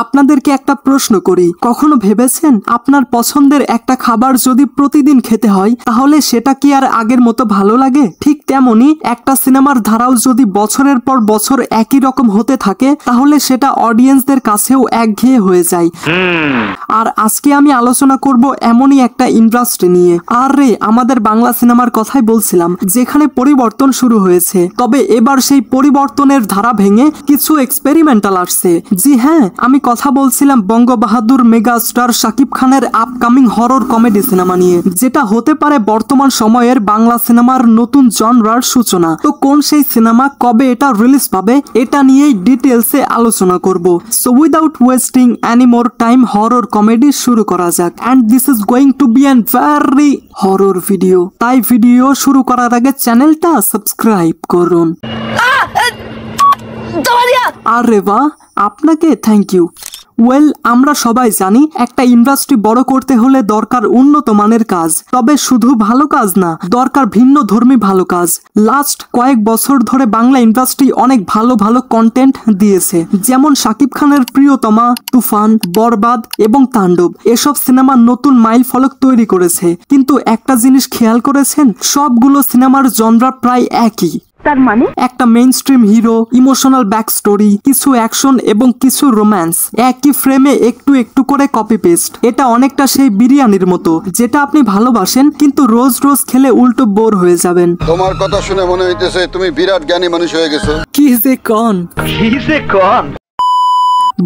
আপনাদেরকে একটা প্রশ্ন করি, কখনো ভেবেছেন আপনার পছন্দের একটা খাবার যদি প্রতিদিন খেতে হয় তাহলে সেটা কি আর আগের মতো ভালো লাগে? ঠিক তেমনি একটা সিনেমার ধারাও যদি বছরের পর বছর একই রকম হতে থাকে তাহলে সেটা অডিয়েন্সদের কাছেও একঘেয়ে হয়ে যায়। আর আজকে আমি আলোচনা করব এমনই একটা ইন্ডাস্ট্রি নিয়ে। আর রে, আমাদের বাংলা সিনেমার কথাই বলছিলাম, যেখানে পরিবর্তন শুরু হয়েছে। তবে এবার সেই পরিবর্তনের ধারা ভেঙে কিছু এক্সপেরিমেন্টাল আসছে। জি হ্যাঁ, আমি কথা বলছিলাম বঙ্গবাহাদুর মেগাস্টার শাকিব খানের আপকামিং হরর কমেডি সিনেমা নিয়ে, যেটা হতে পারে বর্তমান সময়ের বাংলা সিনেমার নতুন জনরার সূচনা। তো কোন সেই সিনেমা, কবে এটা রিলিজ পাবে, এটা নিয়েই ডিটেলসে আলোচনা করব। So without wasting any more time, horror comedy শুরু করা যাক। And this is going to be an very horror video. তাই ভিডিও শুরু করার আগে চ্যানেলটা সাবস্ক্রাইব করুন। আরে বাহ, আপনাকে থ্যাংক ইউ। ওয়েল, আমরা সবাই জানি একটা ইন্ডাস্ট্রি বড় করতে হলে দরকার উন্নত মানের কাজ। তবে শুধু ভালো কাজ না, দরকার ভিন্ন ধর্মী ভালো কাজ। লাস্ট কয়েক বছর ধরে বাংলা ইন্ডাস্ট্রি অনেক ভালো ভালো কন্টেন্ট দিয়েছে, যেমন শাকিব খানের প্রিয়তমা, তুফান, বরবাদ এবং তাণ্ডব। এসব সিনেমা নতুন মাইল ফলক তৈরি করেছে। কিন্তু একটা জিনিস খেয়াল করেছেন, সবগুলো সিনেমার জনরা প্রায় একই। তার মানে একটা main stream hero, emotional back story, কিছু অ্যাকশন এবং কিছু রোম্যান্স, একই ফ্রেমে একটু একটু করে কপি পেস্ট। এটা অনেকটা সেই বিরিয়ানির মতো, যেটা আপনি ভালোবাসেন কিন্তু রোজ রোজ খেলে উল্টো বোর হয়ে যাবেন। তোমার কথা শুনে মনে হইতেছে তুমি বিরাট জ্ঞানী মানুষ হয়ে গেছো। কি যে কন।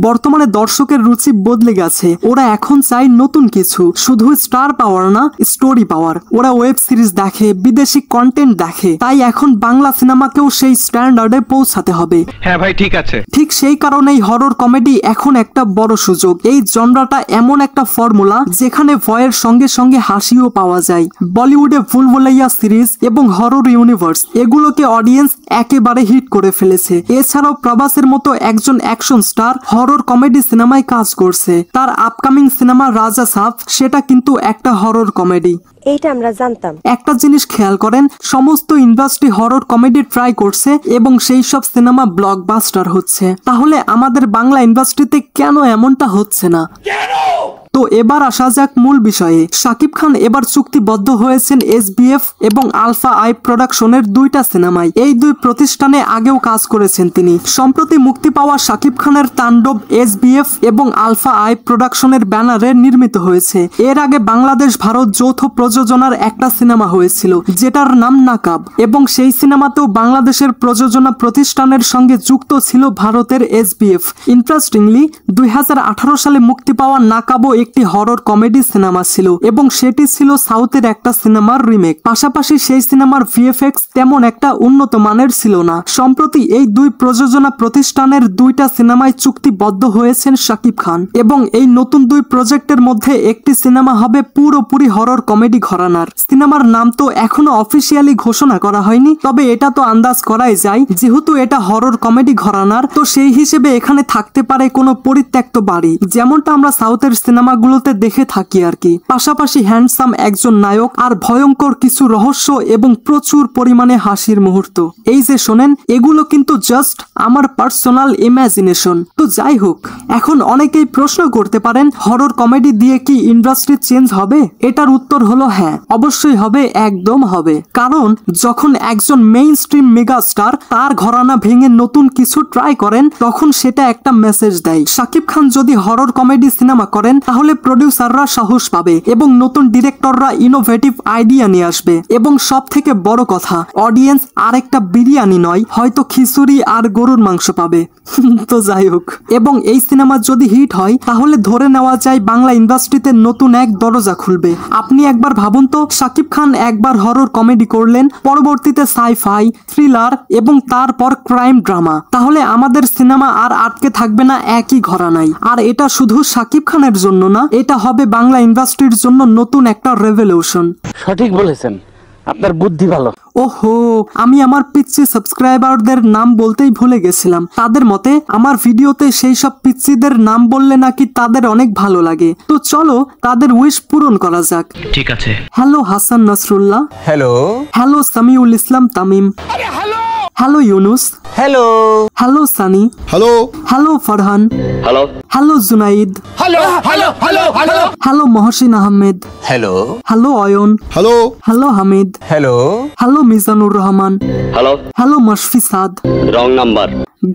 বর্তমানে দর্শকের রুচি বদলে গেছে। ওরা এখন চায় নতুন কিছু, শুধু স্টার পাওয়ার না, স্টোরি পাওয়ার। ওরা ওয়েব সিরিজ দেখে, বিদেশি কন্টেন্ট দেখে। তাই এখন বাংলা সিনেমাকেও সেই স্ট্যান্ডার্ডে পৌঁছাতে হবে। হ্যাঁ ভাই, ঠিক আছে। ঠিক সেই কারণেই হরর কমেডি এখন একটা বড় সুযোগ। এই জনরাটা এমন একটা ফর্মুলা যেখানে ভয়ের সঙ্গে সঙ্গে হাসিও পাওয়া যায়। বলিউডে ভুলভুলাইয়া সিরিজ এবং হরর ইউনিভার্স, এগুলোকে অডিয়েন্স একেবারে হিট করে ফেলেছে। এছাড়াও প্রভাসের মতো একজন অ্যাকশন স্টার হরর কমেডি সিনেমায় কাজ করছে। তার আপকামিং সিনেমা রাজা সাফ, সেটা কিন্তু একটা হরর কমেডি। এইটা আমরা জানতাম। একটা জিনিস খেয়াল করেন, সমস্ত ইন্ডাস্ট্রি হরর কমেডি ট্রাই করছে এবং সেই সব সিনেমা ব্লকবাস্টার হচ্ছে। তাহলে আমাদের বাংলা ইন্ডাস্ট্রিতে কেন এমনটা হচ্ছে না? তো এবার আসা যাক মূল বিষয়ে। শাকিব খান এবার চুক্তিবদ্ধ হয়েছেন SBF এবং আলফা আই প্রোডাকশনের দুইটা সিনেমায়। এই দুই প্রতিষ্ঠানে আগেও কাজ করেছেন তিনি। সম্প্রতি মুক্তি পাওয়া শাকিব খানের তাণ্ডব SBF এবং আলফা আই প্রোডাকশনের ব্যানারে নির্মিত হয়েছে। এর আগে বাংলাদেশ ভারত যৌথ প্রযোজনার একটা সিনেমা হয়েছিল, যেটার নাম নাকাব, এবং সেই সিনেমাতেও বাংলাদেশের প্রযোজনা প্রতিষ্ঠানের সঙ্গে যুক্ত ছিল ভারতের SBF। ইন্টারেস্টিংলি 2018 সালে মুক্তি পাওয়া নাকাবও একটি হরর কমেডি সিনেমা ছিল এবং সেটি ছিল সাউথের একটা সিনেমার রিমেক। পাশাপাশি সেই সিনেমার VFX তেমন একটা উন্নত মানের ছিল না। সম্প্রতি এই দুই প্রযোজনা প্রতিষ্ঠানের দুইটা সিনেমায় চুক্তিবদ্ধ হয়েছেন শাকিব খান, এবং এই নতুন দুই প্রজেক্টের মধ্যে একটি সিনেমা হবে পুরোপুরি হরর কমেডি ঘরানার। সিনেমার নাম তো এখনো অফিসিয়ালি ঘোষণা করা হয়নি, তবে এটা তো আন্দাজ করাই যায়, যেহেতু এটা হরর কমেডি ঘরানার, তো সেই হিসেবে এখানে থাকতে পারে কোনো পরিত্যক্ত বাড়ি, যেমনটা আমরা সাউথের সিনেমাগুলোতে দেখে থাকি আর কি। পাশাপাশি হ্যান্ডসাম একজন নায়ক আর ভয়ঙ্কর কিছু রহস্য এবং প্রচুর পরিমাণে হাসির মুহূর্ত। এই যে শোনেন, এগুলো কিন্তু জাস্ট আমার পার্সোনাল ইমাজিনেশন। তো যাই হোক, এখন অনেকেই প্রশ্ন করতে পারেন, হরর কমেডি দিয়ে কি ইন্ডাস্ট্রি চেঞ্জ হবে? এটার উত্তর হলো হ্যাঁ, অবশ্যই হবে, একদম হবে। কারণ যখন একজন মেইন স্ট্রিম মেগাস্টার তার ঘরানা ভেঙে নতুন কিছু ট্রাই করেন, তখন সেটা একটা মেসেজ দেয়। শাকিব খান যদি হরর কমেডি সিনেমা করেন তাহলে প্রডিউসাররা সাহস পাবে এবং নতুন ডিরেক্টররা ইনোভেটিভ আইডিয়া নিয়ে আসবে। এবং সব থেকে বড় কথা, অডিয়েন্স আরেকটা বিরিয়ানি নয়, হয়তো খিচুড়ি আর গরুর মাংস পাবে। তো যাই হোক, এবং এই সিনেমা যদি হিট হয় তাহলে ধরে নেওয়া যায় বাংলা ইন্ডাস্ট্রিতে নতুন এক দরজা খুলবে। আপনি একবার ভাবুন তো, শাকিব খান একবার হরর কমেডি করলেন, পরবর্তীতে সাইফাই, থ্রিলার এবং তারপর ক্রাইম ড্রামা। তাহলে আমাদের সিনেমা আর আটকে থাকবে না একই ঘরানায়। আর এটা শুধু শাকিব খানের জন্য না, এটা হবে বাংলা ইন্ডাস্ট্রির জন্য নতুন একটা রেভলিউশন। সঠিক বলেছেন, আপনার বুদ্ধি ভালো। ওহো, আমি আমার পিচ্ছি সাবস্ক্রাইবারদের নাম বলতেই ভুলে গেছিলাম। তাদের মতে আমার ভিডিওতে সেই সব পিচ্ছিদের নাম বললে নাকি তাদের অনেক ভালো লাগে। তো চলো তাদের উইশ পূরণ করা যাক। ঠিক আছে। Hello Hasan Nasrullah. Hello. Hello Samiul Islam Tamim. Hello Yunus, hello hello Sunny, hello hello Farhan, hello hello Junaid, hello hello hello hello hello Mohsin Ahmed, hello hello Ayan, hello hello Hamid, hello hello Mizanur Rahman, hello hello Moshfi Saad. Wrong number.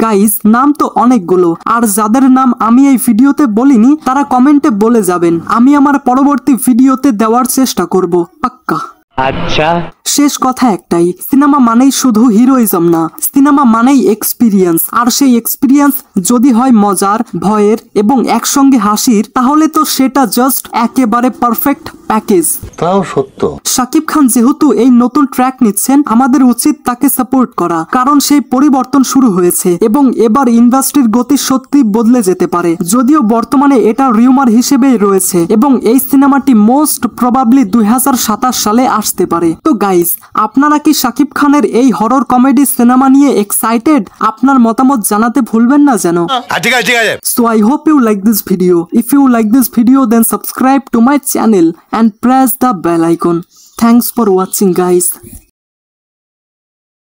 Guys, নাম তো অনেকগুলো, আর যাদের নাম আমি এই ভিডিওতে বলিনি তারা কমেন্টে বলে যাবেন, আমি আমার পরবর্তী ভিডিওতে দেওয়ার চেষ্টা করব, পাক্কা। আচ্ছা, শেষ কথা একটাই, সিনেমা মানেই শুধু হিরোইজম না, সিনেমা মানেই এক্সপিরিয়েন্স, আর সেই এক্সপিরিয়েন্স যদি হয় মজার, ভয়ের এবং একসঙ্গে হাসির, তাহলে তো সেটা জাস্ট একেবারে পারফেক্ট প্যাকেজ। তাও সত্য। শাকিব খান যেহেতু এই নতুন ট্র্যাক নিচ্ছেন, আমাদের উচিত তাকে সাপোর্ট করা, কারণ সেই পরিবর্তন শুরু হয়েছে এবং এবার ইন্ডাস্ট্রির গতি সত্যি বদলে যেতে পারে। যদিও বর্তমানে এটা রিউমার হিসেবেই রয়েছে এবং এই সিনেমাটি মোস্ট প্রবাবলি 2027 সালে আসতে পারে। তো গাইস, আপনারা কি শাকিব খানের এই হরর কমেডি সিনেমা নিয়ে এক্সাইটেড? আপনার মতামত জানাতে ভুলবেন না যেন। ঠিক আছে ঠিক আছে। So I hope you like this video. If you like this video, then subscribe to my channel and press the bell icon. Thanks for watching, guys.